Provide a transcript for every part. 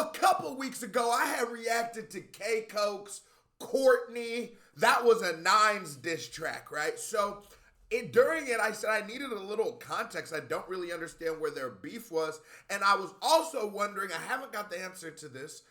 a couple weeks ago, I had reacted to K-Coke's Courtney. That was a Nines diss track, right? So during it, I said I needed a little context. I don't really understand where their beef was. And I was also wondering, I haven't got the answer to this,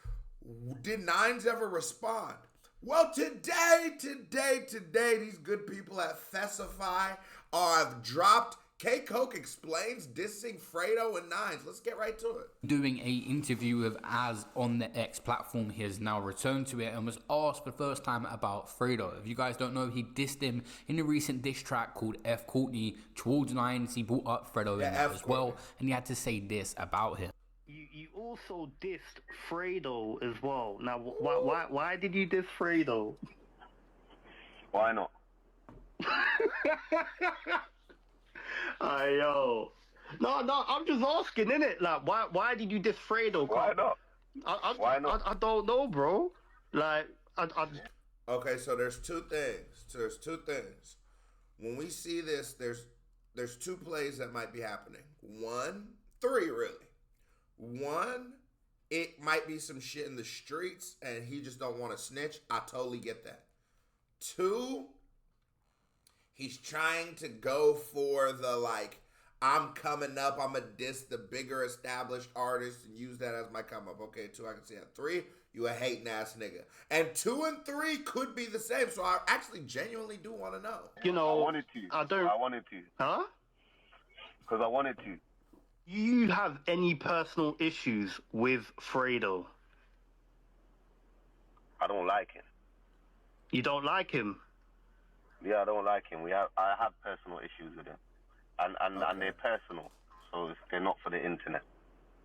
did Nines ever respond? Well, today, these good people at Festify have dropped K-Coke Explains dissing Fredo and Nines. Let's get right to it. Doing a interview with Az on the X platform. He has now returned to it and was asked for the first time about Fredo. If you guys don't know, he dissed him in a recent diss track called F Courtney towards Nines. He brought up Fredo in that as well, and he had to say this about him. You also dissed Fredo as well. Now, why did you diss Fredo? Why not? Yo. No, I'm just asking, innit? Like, why did you diss Fredo? Why not? Why not? I don't know, bro. Like, Okay, so there's two things. When we see this, there's two plays that might be happening. Three really. One, it might be some shit in the streets and he just don't want to snitch. I totally get that. Two, he's trying to go for the like, I'm coming up, I'm gonna diss the bigger established artists and use that as my come up. Okay, two, I can see that. Three, you a hating ass nigga. And 2 and 3 could be the same. So I actually genuinely do want to know. You know, I wanted to. Huh? Because I wanted to. You have any personal issues with Fredo? I don't like him. You don't like him? Yeah, I don't like him. I have personal issues with him. And they're personal. So they're not for the internet.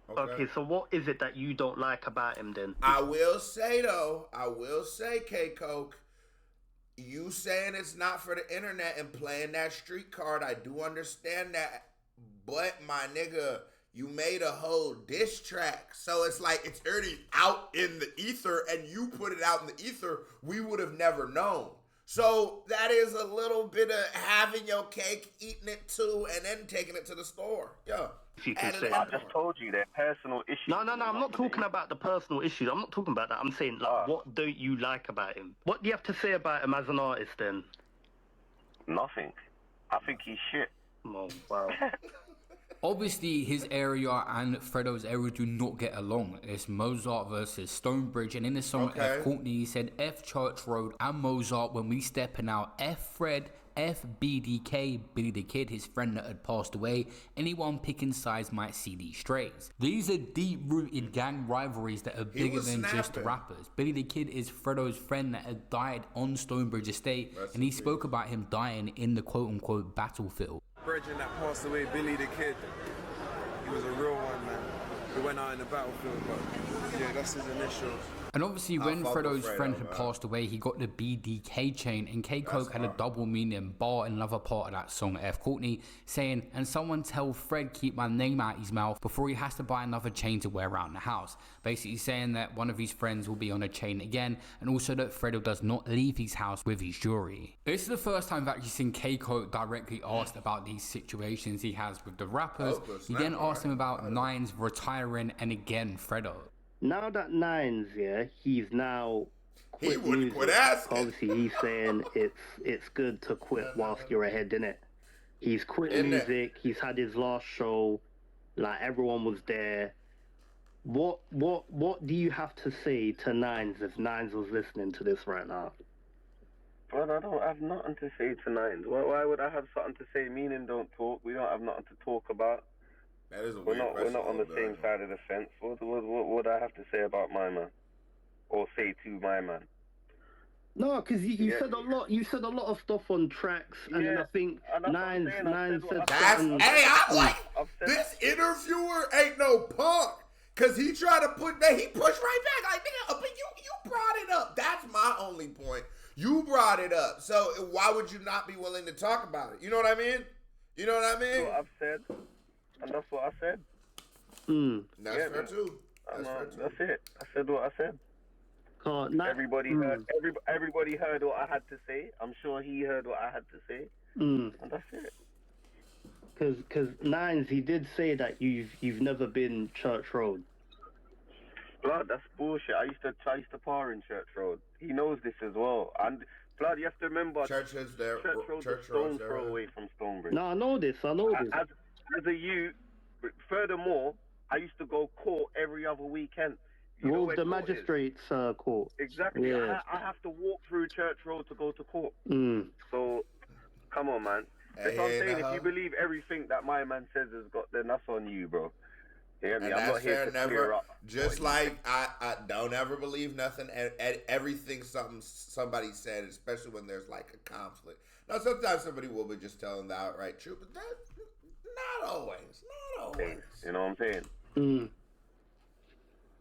Okay, so what is it that you don't like about him then? I will say, K-Coke, you saying it's not for the internet and playing that street card, I do understand that. But, my nigga, you made a whole diss track. So it's like it's already out in the ether, and you put it out in the ether, we would have never known. So that is a little bit of having your cake, eating it too, and then taking it to the store. Yeah. If you can say. I just told you they're personal issues. No, I'm not talking about the personal issues. I'm not talking about that. I'm saying, like, what don't you like about him? What do you have to say about him as an artist then? Nothing. I think he's shit. Oh, wow. Obviously, his area and Fredo's area do not get along. It's Mozart versus Stonebridge, and in the song F Courtney, he said F Church Road and Mozart when we stepping out. F Fred, F BDK, Billy the Kid, his friend that had passed away. Anyone picking sides might see these strays. These are deep-rooted gang rivalries that are bigger than just rappers. Billy the Kid is Fredo's friend that had died on Stonebridge Estate, and he spoke about him dying in the quote-unquote battlefield. Brethren that passed away, Billy the Kid, he was a real one, man. He went out in the battlefield, but yeah, that's his initials. And obviously when Fredo's friend had passed away, he got the BDK chain, and K-Coke had a double meaning bar in another part of that song, F Courtney, saying, and someone tell Fred keep my name out his mouth before he has to buy another chain to wear around the house. Basically saying that one of his friends will be on a chain again, and also that Fredo does not leave his house with his jewelry. This is the first time I've actually seen K-Coke directly asked about these situations he has with the rappers. He then asked him about Nines retiring and again Fredo. Now that Nines, he's now quit he wouldn't music. Quit asking. Obviously, he's saying it's good to quit whilst you're ahead, innit? He's quit music. He's had his last show. Like, everyone was there. What do you have to say to Nines if Nines was listening to this right now? Well, I don't have nothing to say to Nines. Why would I have something to say? Me and him don't talk. We don't have nothing to talk about. That is a we're not on the same side of the fence. What would I have to say about my man, or say to my man? No, because you said a lot. You said a lot of stuff on tracks, and then I think Nines said. Hey, I like this interviewer ain't no punk, cause he tried to he pushed right back like nigga, but you brought it up. That's my only point. You brought it up, so why would you not be willing to talk about it? You know what I mean? That's what I've said. And that's what I said. That's fair too. That's it. I said what I said. Everybody heard what I had to say. I'm sure he heard what I had to say. And that's it. Because Nines, he did say that you've never been Church Road. Blood, that's bullshit. I used to par in Church Road. He knows this as well. And blood, you have to remember, Church Road's a stone's throw away from Stonebridge. No, I know this. As a youth, furthermore, I used to go court every other weekend. You know the magistrate's court. Exactly. Yeah. I have to walk through Church Road to go to court. So, come on, man. That's what I'm saying. If you believe everything that my man says has got, then that's on you, bro. Yeah, and I'm not here to clear up. Just like I don't ever believe nothing and everything somebody said, especially when there's like a conflict. Now, sometimes somebody will be just telling the outright truth, but that's not always. Not always. You know what I'm saying?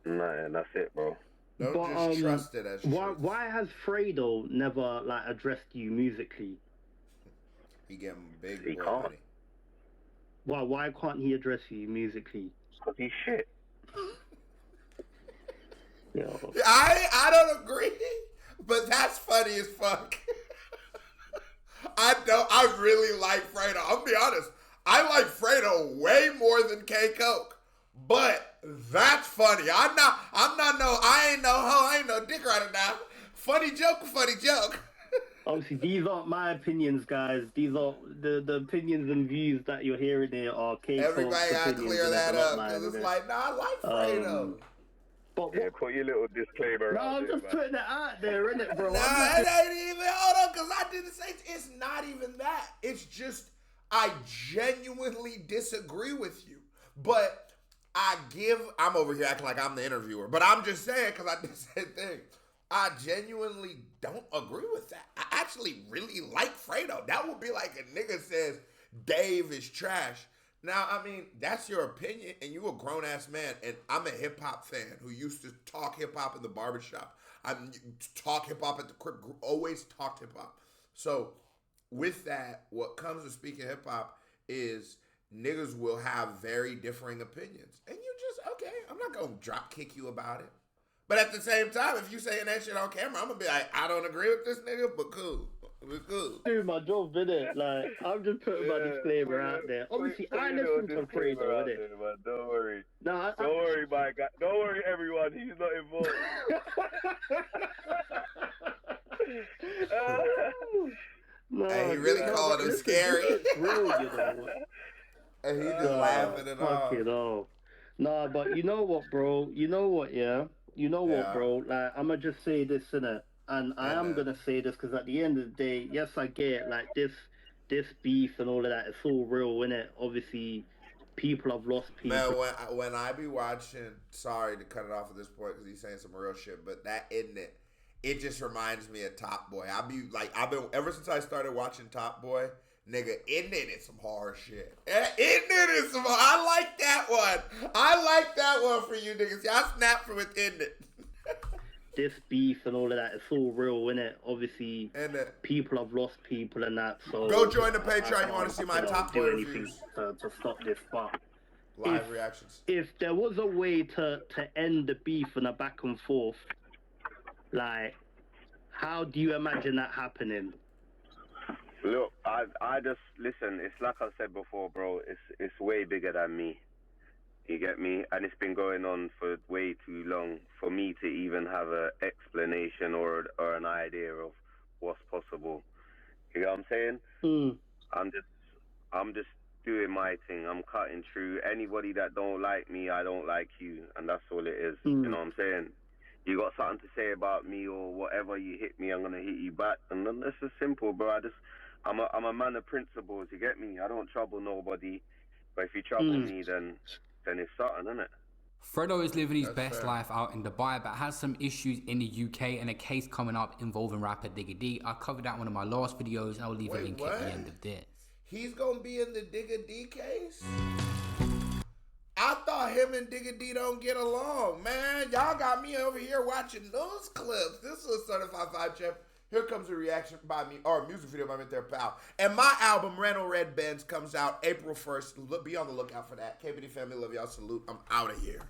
Nah, that's it, bro. Don't just trust it as truth. Why has Fredo never like addressed you musically? He getting big. He can't. Money. Why can't he address you musically? Because he's shit. I don't agree, but that's funny as fuck. I really like Fredo. I'll be honest. I like Fredo way more than Koke, but that's funny. I ain't no hoe. I ain't no dick rider now. Funny joke. Obviously, these aren't my opinions, guys. These are the opinions and views that you're hearing here are Koke's. Everybody gotta clear that up because it's like, I like Fredo. Put your little disclaimer out I'm just putting it out there, innit, bro? It ain't even, hold on, because I didn't say, it's not even that. It's just, I genuinely disagree with you. But I'm over here acting like I'm the interviewer. But I'm just saying, because I did the same thing. I genuinely don't agree with that. I actually really like Fredo. That would be like a nigga says Dave is trash. Now, I mean, that's your opinion, and you a grown-ass man, and I'm a hip-hop fan who used to talk hip-hop in the barbershop. I talk hip-hop at the crib, always talked hip-hop. So, with that, what comes with speaking hip-hop is niggas will have very differing opinions. And you just, okay, I'm not going to drop kick you about it. But at the same time, if you saying that shit on camera, I'm going to be like, I don't agree with this nigga, but cool. It's cool. Do my job, innit? Like, I'm just putting my disclaimer out there. Obviously, I listen to Fredo, innit? Don't worry. No, don't worry, my guy. Don't worry, everyone. He's not involved. Hey, he really called him scary. Real, you know. And he just laughing it off. Fuck it all. Nah, but you know what, bro? You know what, yeah? You know what, bro? Like, I'm going to just say this, innit? And I am going to say this because at the end of the day, yes, I get like this beef and all of that. It's all real, innit? Obviously, people have lost people. Man, when I be watching, sorry to cut it off at this point because he's saying some real shit, but that isn't it. It just reminds me of Top Boy. I've been ever since I started watching Top Boy, nigga, Isn't It is some hard shit. Isn't It is some hard. I like that one. I like that one for you niggas. Y'all snap from within it. This beef and all of that, it's all real, innit? Obviously, people have lost people and that, so... Go join the Patreon, you want to see my Top Boy reviews. To stop this, but... Live reactions. If there was a way to end the beef and a back and forth, like, how do you imagine that happening? Look, I just... Listen, it's like I said before, bro, it's way bigger than me. You get me? And it's been going on for way too long for me to even have an explanation or an idea of what's possible. You know what I'm saying? I'm just doing my thing. I'm cutting through. Anybody that don't like me, I don't like you. And that's all it is. You know what I'm saying? You got something to say about me or whatever, you hit me, I'm going to hit you back. And then that's just simple, bro. I'm a man of principles. You get me? I don't trouble nobody. But if you trouble me, then it's something, isn't it? Fredo is living his best life out in Dubai, but has some issues in the UK and a case coming up involving rapper Digga D. I covered that in one of my last videos, and I'll leave a link at the end of this. He's gonna be in the Digga D case? I thought him and Digga D don't get along, man. Y'all got me over here watching those clips. This is a Certified Vibe Check. Here comes a reaction by me, or a music video by me there, pal. And my album, Randall Red Benz, comes out April 1st. Be on the lookout for that. KBD family, love y'all. Salute. I'm out of here.